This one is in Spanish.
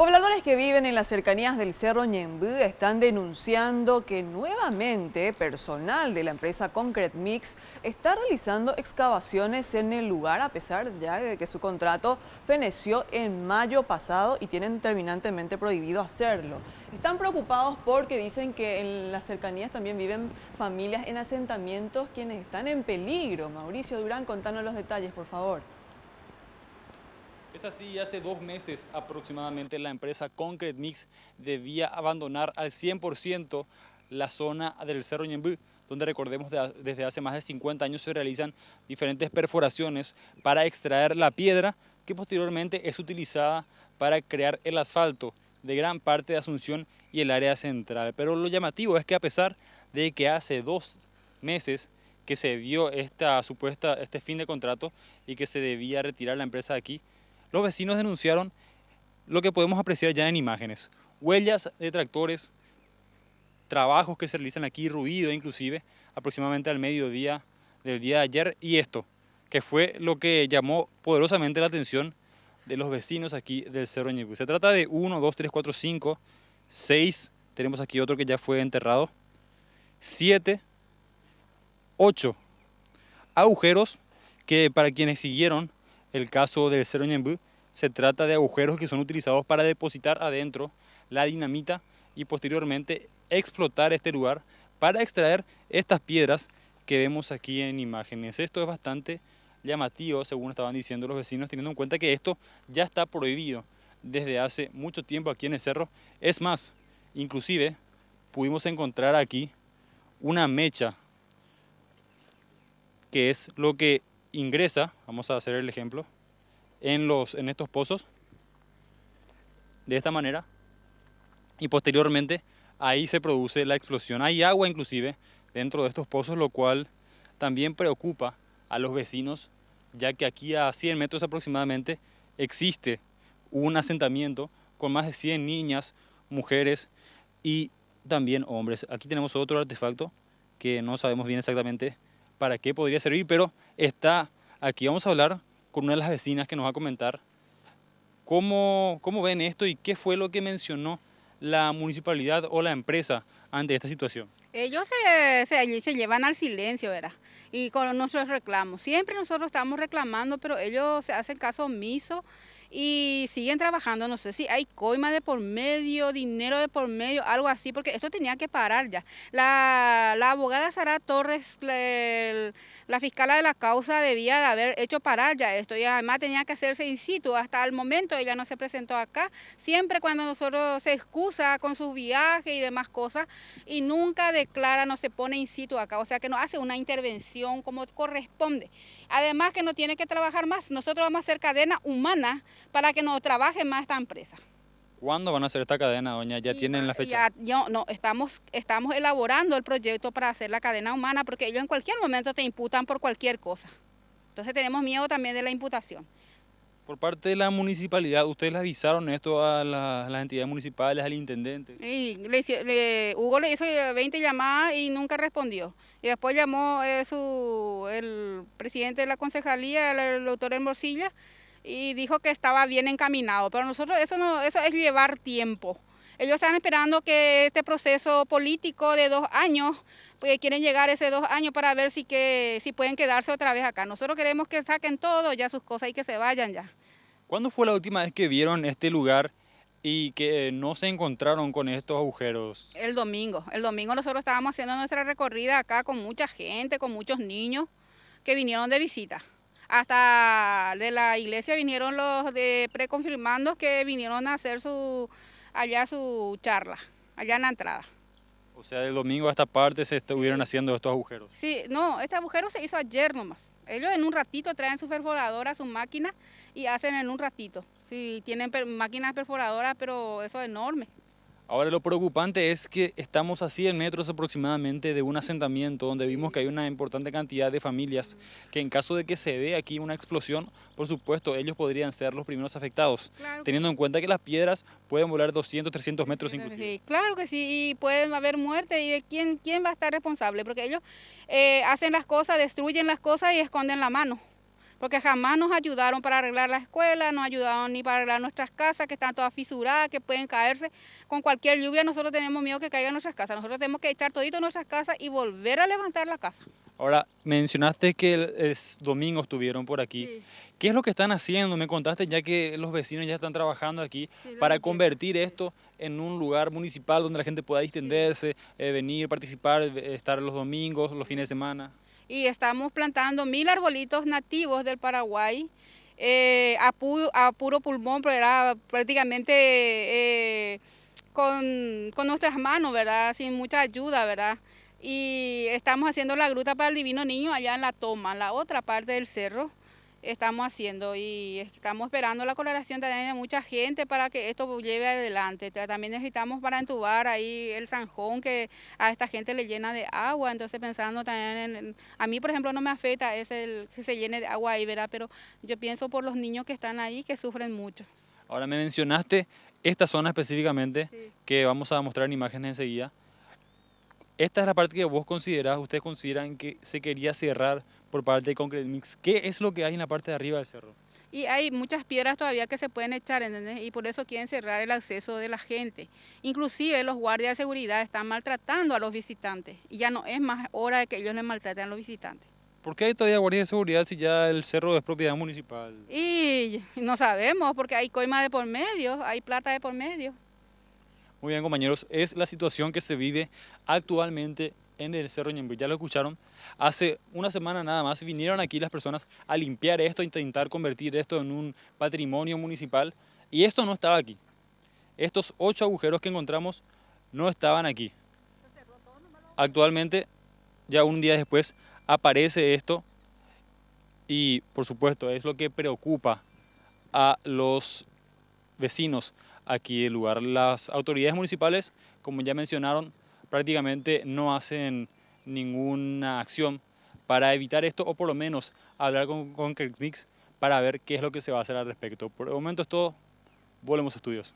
Pobladores que viven en las cercanías del Cerro Ñemby están denunciando que nuevamente personal de la empresa Concrete Mix está realizando excavaciones en el lugar a pesar ya de que su contrato feneció en mayo pasado y tienen terminantemente prohibido hacerlo. Están preocupados porque dicen que en las cercanías también viven familias en asentamientos quienes están en peligro. Mauricio Durán, contanos los detalles, por favor. Es así, hace 2 meses aproximadamente la empresa Concrete Mix debía abandonar al 100% la zona del Cerro Ñemby, donde recordemos desde hace más de 50 años se realizan diferentes perforaciones para extraer la piedra que posteriormente es utilizada para crear el asfalto de gran parte de Asunción y el área central. Pero lo llamativo es que a pesar de que hace 2 meses que se dio este fin de contrato y que se debía retirar la empresa de aquí, los vecinos denunciaron lo que podemos apreciar ya en imágenes: huellas de tractores, trabajos que se realizan aquí, ruido inclusive, aproximadamente al mediodía del día de ayer, y esto, que fue lo que llamó poderosamente la atención de los vecinos aquí del Cerro Ñemby. Se trata de 1, 2, 3, 4, 5, 6, tenemos aquí otro que ya fue enterrado, 7, 8 agujeros que, para quienes siguieron el caso del Cerro Ñemby, se trata de agujeros que son utilizados para depositar adentro la dinamita y posteriormente explotar este lugar para extraer estas piedras que vemos aquí en imágenes. Esto es bastante llamativo, según estaban diciendo los vecinos, teniendo en cuenta que esto ya está prohibido desde hace mucho tiempo aquí en el cerro. Es más, inclusive pudimos encontrar aquí una mecha, que es lo que ingresa, vamos a hacer el ejemplo, en estos pozos, de esta manera, y posteriormente ahí se produce la explosión. Hay agua inclusive dentro de estos pozos, lo cual también preocupa a los vecinos, ya que aquí a 100 metros aproximadamente existe un asentamiento con más de 100 niñas, mujeres y también hombres. Aquí tenemos otro artefacto que no sabemos bien exactamente para qué podría servir, pero está aquí. Vamos a hablar con una de las vecinas que nos va a comentar cómo ven esto y qué fue lo que mencionó la municipalidad o la empresa ante esta situación. Ellos se llevan al silencio, ¿verdad? Y con nuestros reclamos. Siempre nosotros estamos reclamando, pero ellos se hacen caso omiso y siguen trabajando. No sé si hay coima de por medio, dinero de por medio, algo así, porque esto tenía que parar ya. La abogada Sara Torres, la fiscala de la causa, debía de haber hecho parar ya esto, y además tenía que hacerse in situ. Hasta el momento ella no se presentó acá, siempre cuando nosotros se excusa con sus viajes y demás cosas, y nunca declara, no se pone in situ acá, o sea que no hace una intervención como corresponde. Además que no tiene que trabajar más, nosotros vamos a hacer cadena humana para que no trabaje más esta empresa. ¿Cuándo van a hacer esta cadena, doña? ¿Ya tienen la fecha? No, estamos elaborando el proyecto para hacer la cadena humana, porque ellos en cualquier momento te imputan por cualquier cosa. Entonces tenemos miedo también de la imputación. Por parte de la municipalidad, ¿ustedes le avisaron esto a las entidades municipales, al intendente? Y Hugo le hizo 20 llamadas y nunca respondió. Y después llamó el presidente de la concejalía, el doctor Morcilla, y dijo que estaba bien encaminado. Pero nosotros eso es llevar tiempo. Ellos están esperando que este proceso político de 2 años, pues quieren llegar a ese 2 años para ver si pueden quedarse otra vez acá. Nosotros queremos que saquen todo ya sus cosas y que se vayan ya. ¿Cuándo fue la última vez que vieron este lugar y que no se encontraron con estos agujeros? El domingo nosotros estábamos haciendo nuestra recorrida acá con mucha gente, con muchos niños que vinieron de visita. Hasta de la iglesia vinieron los de preconfirmandos que vinieron a hacer su charla, allá en la entrada. O sea, del domingo a esta parte se estuvieron haciendo estos agujeros. Sí, no, este agujero se hizo ayer nomás. Ellos en un ratito traen su perforadora, su máquina y hacen en un ratito. Sí, tienen máquinas perforadoras, pero eso es enorme. Ahora, lo preocupante es que estamos a 100 metros aproximadamente de un asentamiento donde vimos que hay una importante cantidad de familias que, en caso de que se dé aquí una explosión, por supuesto ellos podrían ser los primeros afectados, Claro, teniendo en cuenta que las piedras pueden volar 200, 300 metros inclusive. sí, claro que sí, y pueden haber muerte, y de quién va a estar responsable, porque ellos hacen las cosas, destruyen las cosas y esconden la mano. porque jamás nos ayudaron para arreglar la escuela, no ayudaron ni para arreglar nuestras casas que están todas fisuradas, que pueden caerse. Con cualquier lluvia nosotros tenemos miedo que caigan nuestras casas. Nosotros tenemos que echar todito nuestras casas y volver a levantar la casa. Ahora, mencionaste que el domingo estuvieron por aquí. Sí. ¿Qué es lo que están haciendo? Me contaste ya que los vecinos ya están trabajando aquí para convertir esto en un lugar municipal donde la gente pueda distenderse, venir, participar, estar los domingos, los fines de semana. Y estamos plantando 1000 arbolitos nativos del Paraguay a puro pulmón, pero era prácticamente con nuestras manos, ¿verdad? Sin mucha ayuda, ¿verdad? Y estamos haciendo la gruta para el Divino Niño allá en la Toma, en la otra parte del cerro. Estamos haciendo y estamos esperando la colaboración también de mucha gente para que esto lleve adelante. También necesitamos para entubar ahí el zanjón que a esta gente le llena de agua, entonces pensando también a mí por ejemplo no me afecta que se llene de agua ahí, ¿verdad? Pero yo pienso por los niños que están ahí que sufren mucho. Ahora me mencionaste esta zona específicamente, Sí. que vamos a mostrar en imágenes enseguida. Esta es la parte que vos considerás, ustedes consideran que se quería cerrar por parte de Concrete Mix. ¿Qué es lo que hay en la parte de arriba del cerro? Y hay muchas piedras todavía que se pueden echar, ¿entendés? Y por eso quieren cerrar el acceso de la gente. Inclusive los guardias de seguridad están maltratando a los visitantes y ya no es más hora de que ellos les maltraten a los visitantes. ¿Por qué hay todavía guardias de seguridad si ya el cerro es propiedad municipal? Y no sabemos porque hay coima de por medio, hay plata de por medio. Muy bien, compañeros, es la situación que se vive actualmente en el Cerro Ñemby. Ya lo escucharon, hace una semana nada más vinieron aquí las personas a limpiar esto, a intentar convertir esto en un patrimonio municipal y esto no estaba aquí. Estos 8 agujeros que encontramos no estaban aquí. Actualmente, ya un día después, aparece esto y por supuesto es lo que preocupa a los vecinos aquí del lugar. Las autoridades municipales, como ya mencionaron, prácticamente no hacen ninguna acción para evitar esto o por lo menos hablar con Concrete Mix para ver qué es lo que se va a hacer al respecto. Por el momento es todo, volvemos a estudios.